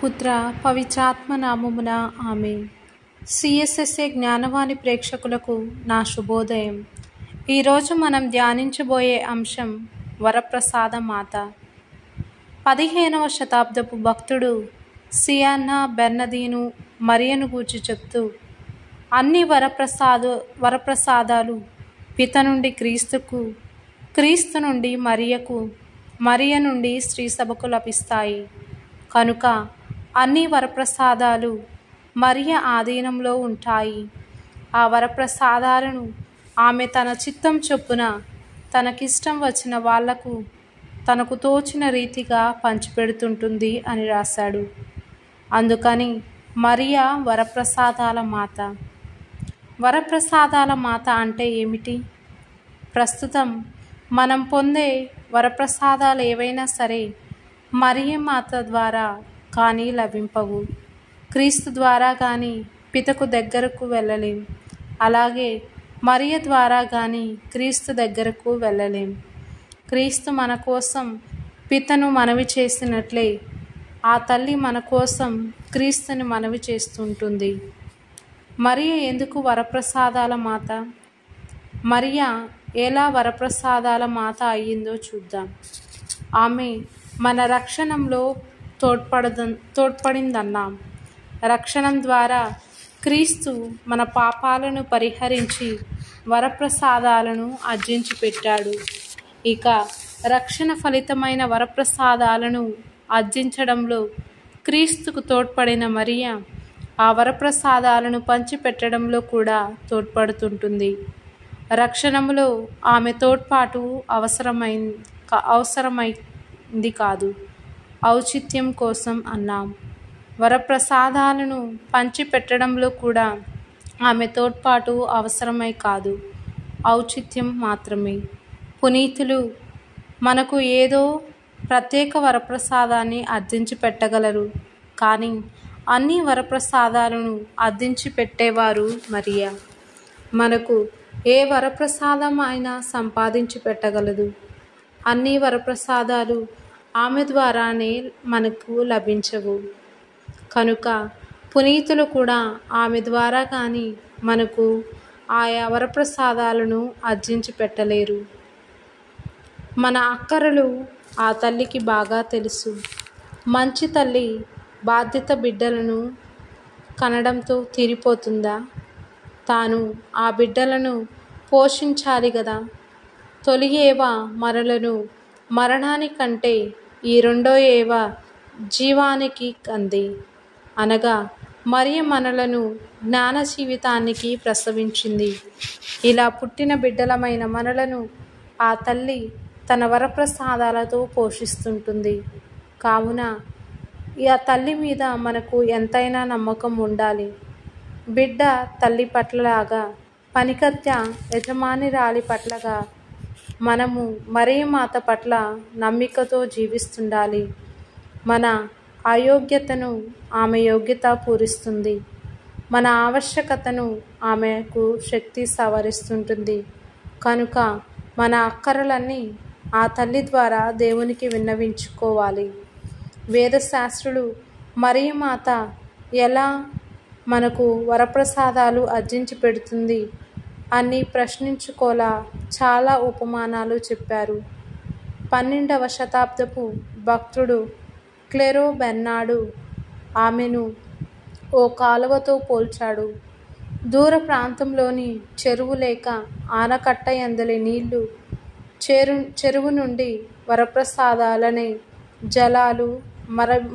పుత్ర పవిత్రాత్మ నామమున ఆమేన్. సిఎస్ఎస్ఏ జ్ఞానవాణి ప్రేక్షకులకు నా శుభోదయం. ఈరోజు మనం ధ్యానించబోయే అంశం వరప్రసాద మాత. 15వ శతాబ్దపు భక్తుడు సియానా బెర్నదీను మరియను గూర్చి చెప్తూ, అన్ని వరప్రసాదాలు పిత నుండి క్రీస్తుకు, క్రీస్తు నుండి మరియకు, మరియ నుండి స్త్రీ సభకు లభిస్తాయి. కనుక అన్ని వరప్రసాదాలు మరియ ఆధీనంలో ఉంటాయి. ఆ వరప్రసాదాలను ఆమె తన చిత్తం చొప్పున తనకిష్టం వచ్చిన వాళ్లకు తనకు తోచిన రీతిగా పంచిపెడుతుంటుంది అని రాశాడు. అందుకని మరియ వరప్రసాదాల మాత. వరప్రసాదాల మాత అంటే ఏమిటి? ప్రస్తుతం మనం పొందే వరప్రసాదాలు ఏవైనా సరే మరియ మాత ద్వారా కానీ లభింపవు. క్రీస్తు ద్వారా కానీ పితకు దగ్గరకు వెళ్ళలేం. అలాగే మరియ ద్వారా కానీ క్రీస్తు దగ్గరకు వెళ్ళలేం. క్రీస్తు మన కోసం పితను మనవి చేసినట్లే ఆ తల్లి మన కోసం క్రీస్తుని మనవి చేస్తుంటుంది. మరియ ఎందుకు వరప్రసాదాల మాత? మరియ ఎలా వరప్రసాదాల మాత అయ్యిందో చూద్దాం. ఆమె మన రక్షణంలో తోడ్పడిందన్నాం. రక్షణం ద్వారా క్రీస్తు మన పాపాలను పరిహరించి వరప్రసాదాలను ఆర్జించి పెట్టాడు. ఇక రక్షణ ఫలితమైన వరప్రసాదాలను ఆర్జించడంలో క్రీస్తుకు తోడ్పడిన మరియ ఆ వరప్రసాదాలను పంచిపెట్టడంలో కూడా తోడ్పడుతుంటుంది. రక్షణములో ఆమె తోడ్పాటు అవసరమైంది కాదు, ఔచిత్యం కోసం అన్నాం. వరప్రసాదాలను పంచిపెట్టడంలో కూడా ఆమె తోడ్పాటు అవసరమై కాదు, ఔచిత్యం మాత్రమే. పునీతులు మనకు ఏదో ప్రత్యేక వరప్రసాదాన్ని అర్జించి పెట్టగలరు, కానీ అన్ని వరప్రసాదాలను అర్జించి పెట్టేవారు మరియ. మనకు ఏ వరప్రసాదం అయినా సంపాదించి పెట్టగలదు. అన్ని వరప్రసాదాలు ఆమె ద్వారానే మనకు లభించవు. కనుక పునీతులు కూడా ఆమె ద్వారా కానీ మనకు ఆయా వరప్రసాదాలను ఆర్జించి పెట్టలేరు. మన అక్కరలు ఆ తల్లికి బాగా తెలుసు. మంచి తల్లి బాధ్యత బిడ్డలను కనడంతో తీరిపోతుందా? తాను ఆ బిడ్డలను పోషించాలి గదా. తొలి ఏవ మరలను మరణానికంటే ఈ రెండో ఏవ జీవానికి అంది. అనగా మరియ మనలను జ్ఞాన జీవితానికి ప్రసవించింది. ఇలా పుట్టిన బిడ్డలమైన మనలను ఆ తల్లి తన వరప్రసాదాలతో పోషిస్తుంటుంది. కావున ఆ తల్లి మీద మనకు ఎంతైనా నమ్మకం ఉండాలి. బిడ్డ తల్లి పట్లలాగా, పనికత్య యజమానిరాలి పట్లగా మనము మరియ మాత పట్ల నమ్మికతో జీవిస్తుండాలి. మన అయోగ్యతను ఆమె యోగ్యత పూరిస్తుంది. మన ఆవశ్యకతను ఆమెకు శక్తి సవరిస్తుంటుంది. కనుక మన అక్కరలన్నీ ఆ తల్లి ద్వారా దేవునికి విన్నవించుకోవాలి. వేదశాస్త్రులు మరియ మాత ఎలా మనకు వరప్రసాదాలు ఆర్జించి పెడుతుంది అని ప్రశ్నించుకోలా చాలా ఉపమానాలు చెప్పారు. 12వ శతాబ్దపు భక్తుడు క్లెరో బెర్నార్డు ఆమెను ఓ కాలువతో పోల్చాడు. దూర ప్రాంతంలోని చెరువు లేక ఆనకట్ట యందలి నీళ్లు చెరువు నుండి వరప్రసాదాలనే జలాలు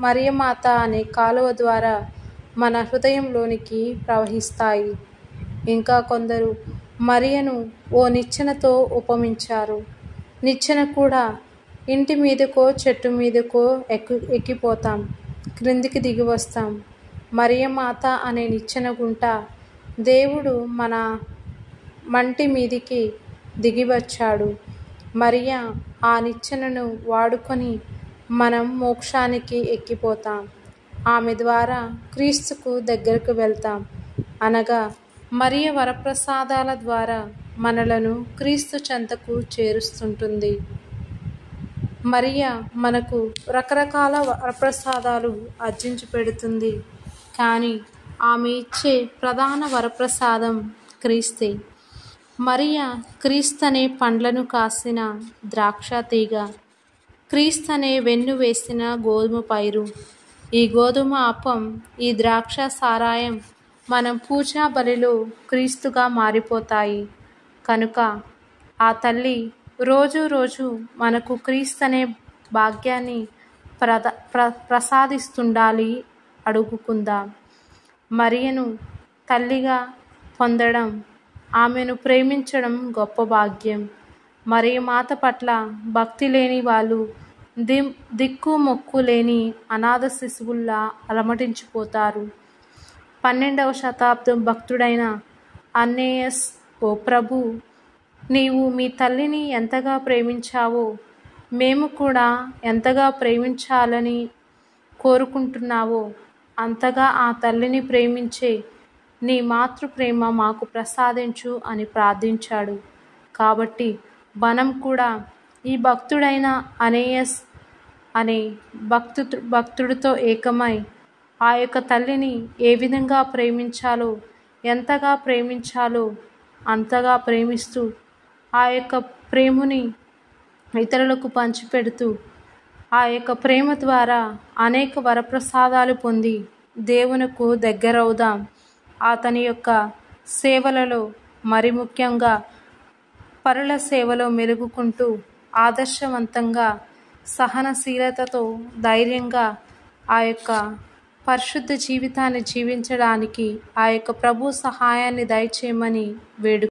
మరియమాత అనే కాలువ ద్వారా మన హృదయంలోనికి ప్రవహిస్తాయి. ఇంకా కొందరు మరియను ఓ నిచ్చెనతో ఉపమించారు. నిచ్చెన కూడా ఇంటి మీదకో చెట్టు మీదకో ఎక్కిపోతాం, క్రిందికి దిగి వస్తాం. మరియమాత అనే నిచ్చెన గుంట దేవుడు మన మంటి మీదికి దిగివచ్చాడు. మరియ ఆ నిచ్చెనను వాడుకొని మనం మోక్షానికి ఎక్కిపోతాం. ఆమె ద్వారా క్రీస్తుకు దగ్గరకు వెళ్తాం. అనగా మరియ వరప్రసాదాల ద్వారా మనలను క్రీస్తు చెంతకు చేరుస్తుంటుంది. మరియ మనకు రకరకాల వరప్రసాదాలు అర్జించి పెడుతుంది, కానీ ఆమె ఇచ్చే ప్రధాన వరప్రసాదం క్రీస్తే. మరియ క్రీస్తనే పండ్లను కాసిన ద్రాక్ష తీగ, క్రీస్తనే వెన్ను వేసిన గోధుమ పైరు. ఈ గోధుమ అప్పం, ఈ ద్రాక్ష సారాయం మనం పూజా బలిలో క్రీస్తుగా మారిపోతాయి. కనుక ఆ తల్లి రోజు రోజు మనకు క్రీస్తనే భాగ్యాన్ని ప్రసాదిస్తుండాలి. అడుగుకుందాం. మరియను తల్లిగా పొందడం, ఆమెను ప్రేమించడం గొప్ప భాగ్యం. మరియ మాత పట్ల భక్తి లేని వాళ్ళు దిక్కు మొక్కు లేని అనాథ శిశువుల్లా అలమటించిపోతారు. 12వ శతాబ్దం భక్తుడైన అన్నేయస్, ఓ ప్రభు, నీవు మీ తల్లిని ఎంతగా ప్రేమించావో మేము కూడా ఎంతగా ప్రేమించాలని కోరుకుంటున్నావో అంతగా ఆ తల్లిని ప్రేమించే నీ మాతృప్రేమ మాకు ప్రసాదించు అని ప్రార్థించాడు. కాబట్టి మనం కూడా ఈ భక్తుడైన అనేయస్ అనే భక్తుడితో ఏకమై ఆ యొక్క తల్లిని ఏ విధంగా ప్రేమించాలో, ఎంతగా ప్రేమించాలో అంతగా ప్రేమిస్తూ ఆ యొక్క ప్రేమని ఇతరులకు పంచిపెడుతూ ఆ యొక్క ప్రేమ ద్వారా అనేక వరప్రసాదాలు పొంది దేవునికి దగ్గరవుదాం. అతని యొక్క సేవలలో, మరి ముఖ్యంగా పరుల సేవలో మెలుగుకుంటూ ఆదర్శవంతంగా, సహనశీలతతో, ధైర్యంగా ఆ యొక్క పరిశుద్ధ జీవితాన్ని జీవించడానికి ఆ యొక్క ప్రభు సహాయాన్ని దయచేయమని వేడుకుంటున్నాను.